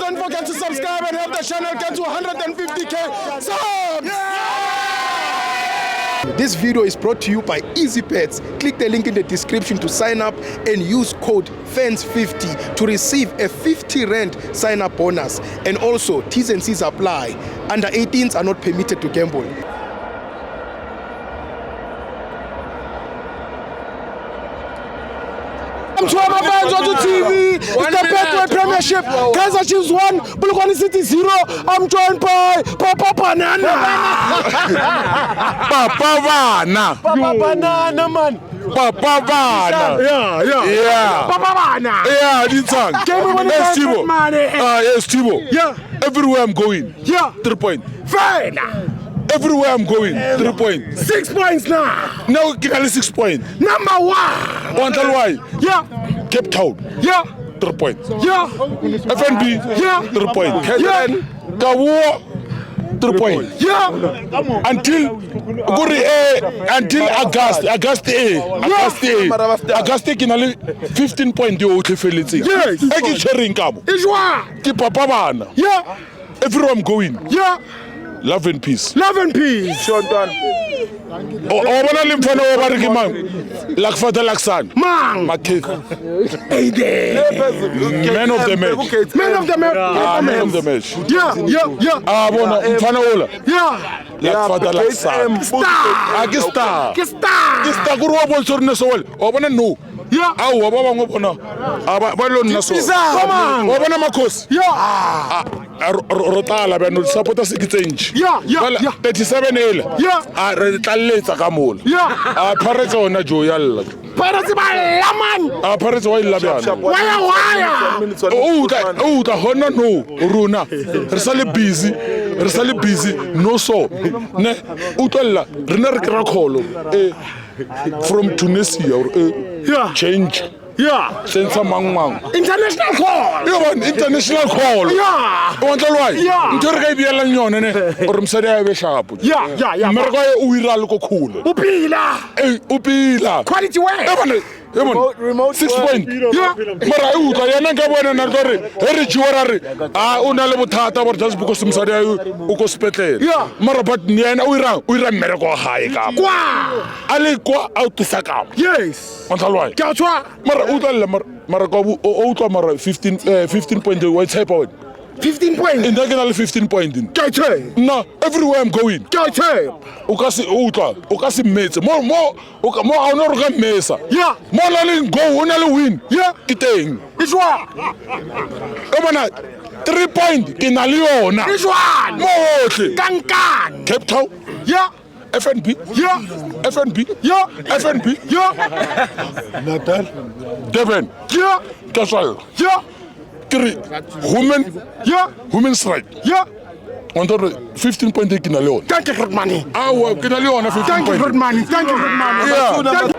don't forget to subscribe and help the channel get to 150k subs. This video is brought to you by EasyPets. Click the link in the description to sign up and use code FANS50 to receive a 50 Rand sign-up bonus. And also, T's and C's apply. Under 18s are not permitted to gamble. To our fans on the TV, it's the Betway Premiership. Kaizer Chiefs 1, Bulugwane City 0. I'm joined by Papa Banana. Papa Banana, man. Papa Banana. Yeah. Papa Banana. Yeah, this song. Yes, Tibo. Yes, Tibo. Yeah. Everywhere I'm going. Yeah. 3 points. Fine. Everywhere I'm going. 3 points. 6 points now. Now, Kigali 6 points. Number 1. One tell why. Yeah. Cape Town. Yeah. 3 points. Yeah. FNB. Yeah. 3 points. Yeah. Kawo. 3 points. Yeah. Until August kinale 15 points yo tlefeletse. Yes. E ke sharing kabo. Ijwa. Ke Papa Bana. Yeah. Everywhere I'm going. Yeah. Love and peace. Love and peace. O bona le mfana o ba re ke mang? Like father like son. Man. Makeka. Man of the match. Man of the match. Man of the match. Yeah. Bona mfana ola. Yeah. Like father like son. Star. Kista go ro bolso rena so wele. O bona no. Yeah. Awu ba bangwe bona. Ba lo nna so. Come O bona makhosi. Yeah. Rotala ba no support us ke tsenji. Yeah. 37 ele. Yeah. A re tlalletsa ka mola. Yeah. A pharetse ona jo ya lla. Pirates ba laman. A pharetse wa illa bjana. Waya. O ta hona no runa. Re sa le busy. No so. Ne o tlalla rena re kra kholo from Tunisia or Yeah. change. Yeah. Senza mangmang. International call. International call. Yeah. O ntlo why? Yeah. Ntho re ka ibiela nyone ne or msadi a be sharp. Yeah. Mereka o ira le ko khule. Upila. Upila. Quality way. Remote 6 points. Yeah. Mara e utlwa yana ka bona na gore re jiwara re o na le bothata bo just because msadi a o ko sepetlele. Yeah. Mara but yena o ira mmereko wa hae ka. Kwa. Ale kwa out saka. Yes. O ntlo why? Ke a tswa. Mara o tlalla mara ka o utlwa mara 15 point wa type out. 15 points. In that 15 point in. Ke No, everywhere I'm going. Ke O ka se metse. Mo a no re ka mesa. Yeah. Mo la le go, o na le win. Yeah. Ke teng. Ijwa. O bona 3 point ke na le yona. Ijwa. Mo ohle. Kankan. Cape Town. Yeah. FNB. Yeah. FNB. Yeah. FNB. Yeah. Natal. Devon. Yeah. Kasal. Yeah. Women's right. Yeah. On 15 point ke na le yona. Thank you for money. Ke na le yona 15 point. Thank you for money. Yeah.